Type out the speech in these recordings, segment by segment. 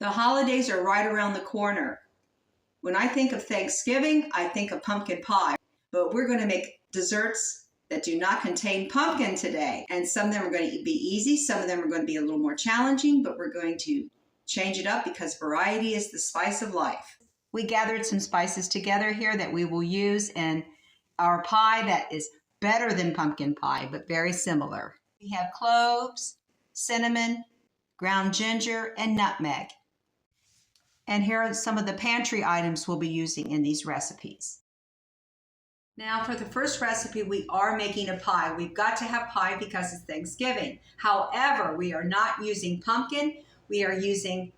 The holidays are right around the corner. When I think of Thanksgiving, I think of pumpkin pie, but we're going to make desserts that do not contain pumpkin today. And some of them are going to be easy. Some of them are going to be a little more challenging, but we're going to change it up because variety is the spice of life. We gathered some spices together here that we will use in our pie that is better than pumpkin pie, but very similar. We have cloves, cinnamon, ground ginger, and nutmeg. And here are some of the pantry items we'll be using in these recipes. Now for the first recipe, we are making a pie. We've got to have pie because it's Thanksgiving. However, we are not using pumpkin. We are using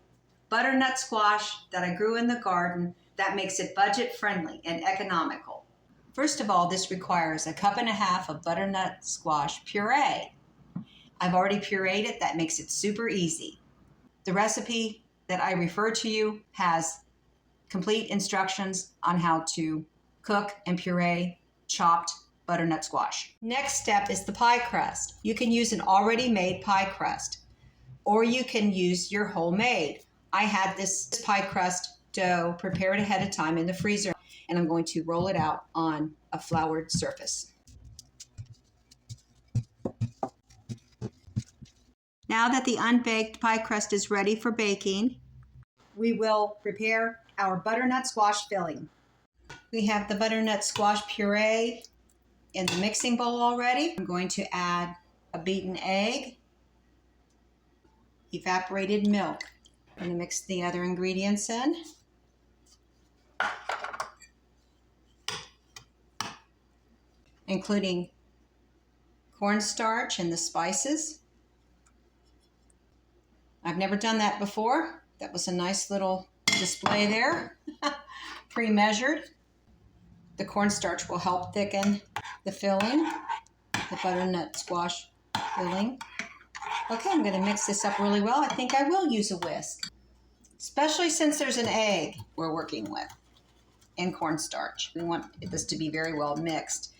butternut squash that I grew in the garden. That makes it budget friendly and economical. First of all, this requires 1.5 cups of butternut squash puree. I've already pureed it. That makes it super easy. The recipe that I refer to you has complete instructions on how to cook and puree chopped butternut squash. Next step is the pie crust. You can use an already made pie crust, or you can use your homemade. I had this pie crust dough prepared ahead of time in the freezer, and I'm going to roll it out on a floured surface. Now that the unbaked pie crust is ready for baking, we will prepare our butternut squash filling. We have the butternut squash puree in the mixing bowl already. I'm going to add a beaten egg, evaporated milk. I'm going to mix the other ingredients in. Including cornstarch and the spices. I've never done that before. That was a nice little display there, pre-measured. The cornstarch will help thicken the filling, the butternut squash filling. Okay, I'm going to mix this up really well. I think I will use a whisk, especially since there's an egg we're working with and cornstarch. We want this to be very well mixed.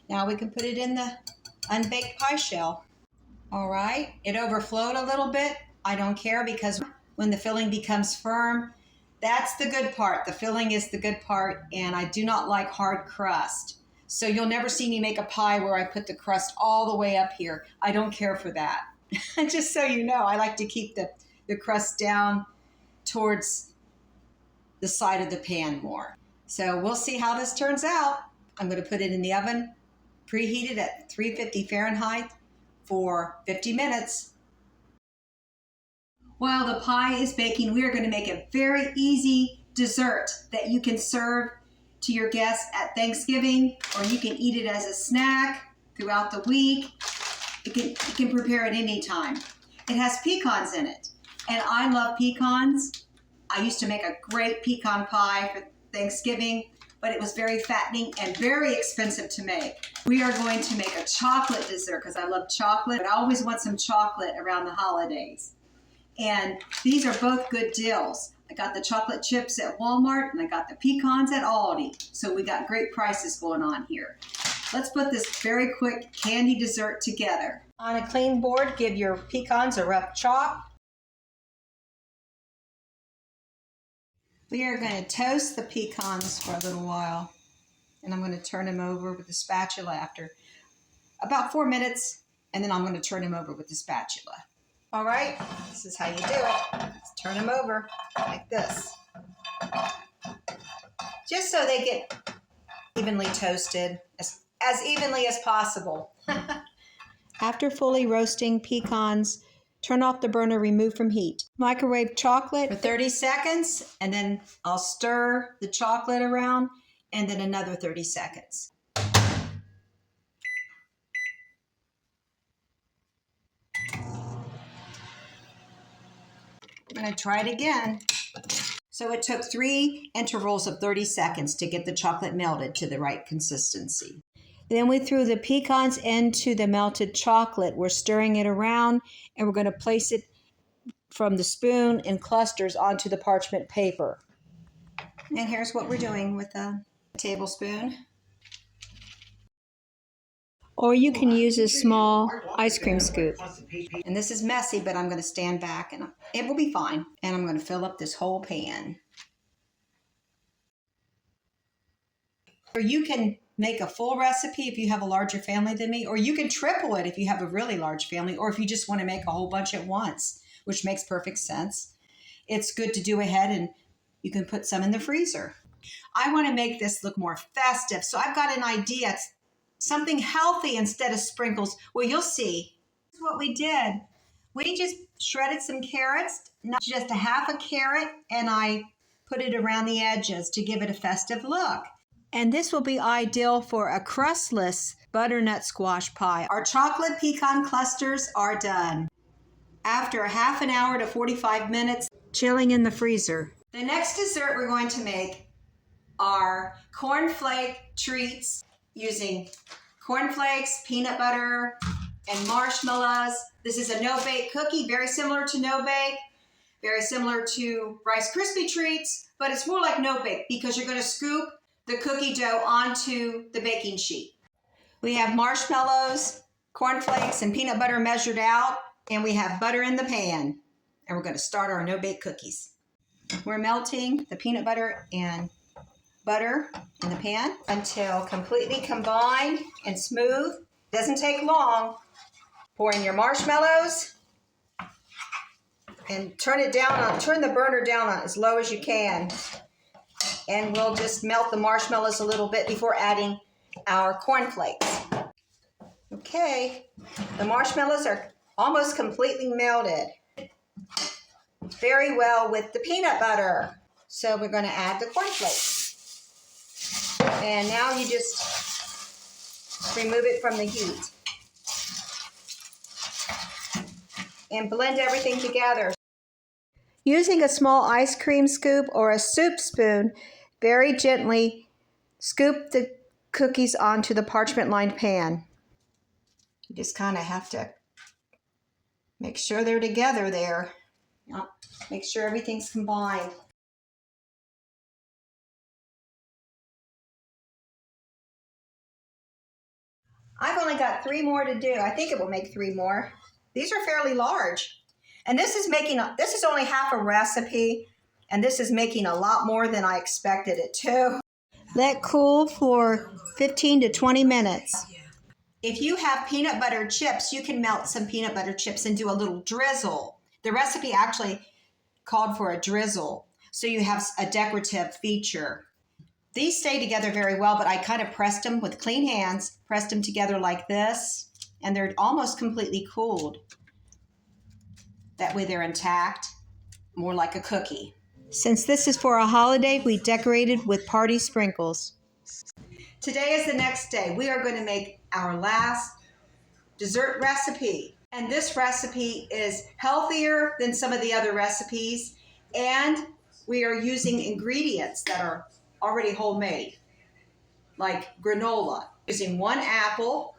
Now we can put it in the unbaked pie shell. All right, it overflowed a little bit. I don't care because when the filling becomes firm, that's the good part. The filling is the good part, and I do not like hard crust. So you'll never see me make a pie where I put the crust all the way up here. I don't care for that. Just so you know, I like to keep the crust down towards the side of the pan more. So we'll see how this turns out. I'm going to put it in the oven, preheated at 350 Fahrenheit for 50 minutes. While the pie is baking, we are going to make a very easy dessert that you can serve to your guests at Thanksgiving, or you can eat it as a snack throughout the week. You can prepare it any time. It has pecans in it, and I love pecans. I used to make a great pecan pie for Thanksgiving, but it was very fattening and very expensive to make. We are going to make a chocolate dessert because I love chocolate, but I always want some chocolate around the holidays. And these are both good deals. I got the chocolate chips at Walmart and I got the pecans at Aldi. So we got great prices going on here. Let's put this very quick candy dessert together. On a clean board, give your pecans a rough chop. We are going to toast the pecans for a little while. And I'm going to turn them over with the spatula after about 4 minutes. And then I'm going to turn them over with the spatula. All right, this is how you do it. Let's turn them over like this. Just so they get evenly toasted, as evenly as possible. After fully roasting pecans, turn off the burner, remove from heat. Microwave chocolate for 30 seconds, and then I'll stir the chocolate around, and then another 30 seconds. I'm going to try it again. So it took 3 intervals of 30 seconds to get the chocolate melted to the right consistency. Then we threw the pecans into the melted chocolate. We're stirring it around, and we're going to place it from the spoon in clusters onto the parchment paper. And here's what we're doing with a tablespoon. Or you can use a small ice cream scoop. And this is messy, but I'm going to stand back and it will be fine. And I'm going to fill up this whole pan. Or you can make a full recipe if you have a larger family than me, or you can triple it if you have a really large family, or if you just want to make a whole bunch at once, which makes perfect sense. It's good to do ahead, and you can put some in the freezer. I want to make this look more festive, so I've got an idea. It's something healthy instead of sprinkles. Well, you'll see. That's what we did. We just shredded some carrots, not just a half a carrot, and I put it around the edges to give it a festive look. And this will be ideal for a crustless butternut squash pie. Our chocolate pecan clusters are done. After a half an hour to 45 minutes, chilling in the freezer. The next dessert we're going to make are cornflake treats using cornflakes, peanut butter, and marshmallows. This is a no-bake cookie, very similar to no-bake, very similar to Rice Krispie treats, but it's more like no-bake because you're going to scoop the cookie dough onto the baking sheet. We have marshmallows, cornflakes, and peanut butter measured out, and we have butter in the pan. And we're going to start our no-bake cookies. We're melting the peanut butter and butter in the pan until completely combined and smooth. Doesn't take long. Pour in your marshmallows and turn the burner down on as low as you can. And we'll just melt the marshmallows a little bit before adding our cornflakes. Okay, the marshmallows are almost completely melted. Very well with the peanut butter. So we're going to add the cornflakes. And now you just remove it from the heat. And blend everything together. Using a small ice cream scoop or a soup spoon, very gently scoop the cookies onto the parchment-lined pan. You just kind of have to make sure they're together there. Yep. Make sure everything's combined. I've only got 3 more to do. I think it will make 3 more. These are fairly large. And this is only half a recipe, and this is making a lot more than I expected it to. Let cool for 15 to 20 minutes. If you have peanut butter chips, you can melt some peanut butter chips and do a little drizzle. The recipe actually called for a drizzle, so you have a decorative feature. These stay together very well, but I kind of pressed them with clean hands, pressed them together like this, and they're almost completely cooled. That way they're intact, more like a cookie. Since this is for a holiday, we decorated with party sprinkles. Today is the next day. We are going to make our last dessert recipe. And this recipe is healthier than some of the other recipes. And we are using ingredients that are already homemade, like granola. Using 1 apple.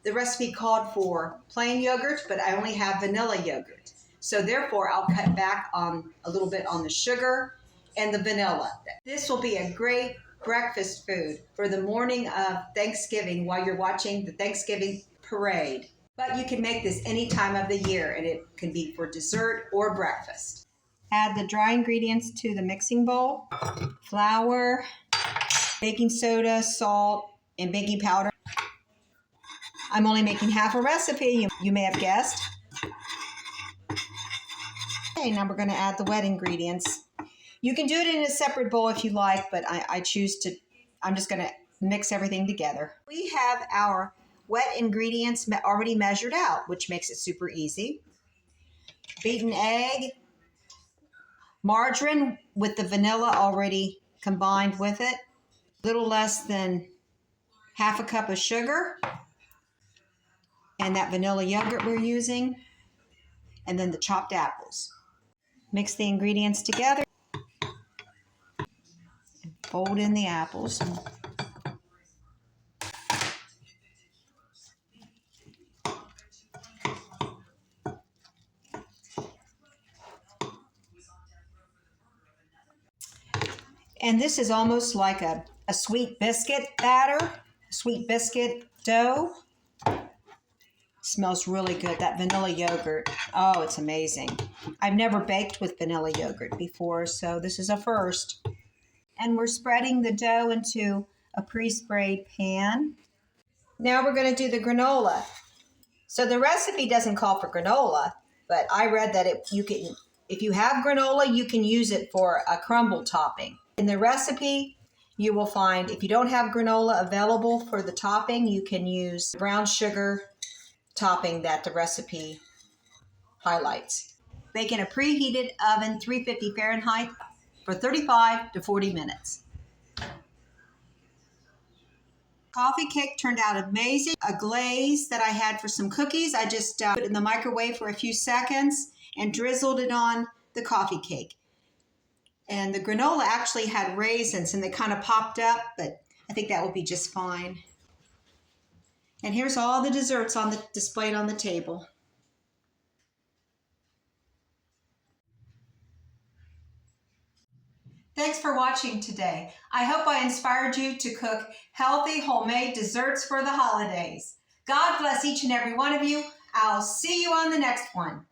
The recipe called for plain yogurt, but I only have vanilla yogurt. So therefore, I'll cut back on a little bit on the sugar and the vanilla. This will be a great breakfast food for the morning of Thanksgiving while you're watching the Thanksgiving parade. But you can make this any time of the year, and it can be for dessert or breakfast. Add the dry ingredients to the mixing bowl. Flour, baking soda, salt, and baking powder. I'm only making half a recipe, you may have guessed. Okay, now we're going to add the wet ingredients. You can do it in a separate bowl if you like, but I'm just going to mix everything together. We have our wet ingredients already measured out, which makes it super easy. Beaten egg, margarine with the vanilla already combined with it, a little less than half a cup of sugar, and that vanilla yogurt we're using, and then the chopped apples. Mix the ingredients together. Fold in the apples. And this is almost like a sweet biscuit batter, sweet biscuit dough. Smells really good, that vanilla yogurt. Oh, it's amazing. I've never baked with vanilla yogurt before, so this is a first. And we're spreading the dough into a pre-sprayed pan. Now we're going to do the granola. So the recipe doesn't call for granola, but I read that if you have granola, you can use it for a crumble topping. In the recipe, you will find if you don't have granola available for the topping, you can use brown sugar topping that the recipe highlights. Bake in a preheated oven, 350 Fahrenheit, for 35 to 40 minutes. Coffee cake turned out amazing. A glaze that I had for some cookies, I just put it in the microwave for a few seconds and drizzled it on the coffee cake. And the granola actually had raisins and they kind of popped up, but I think that will be just fine. And here's all the desserts displayed on the table. Thanks for watching today. I hope I inspired you to cook healthy homemade desserts for the holidays. God bless each and every one of you. I'll see you on the next one.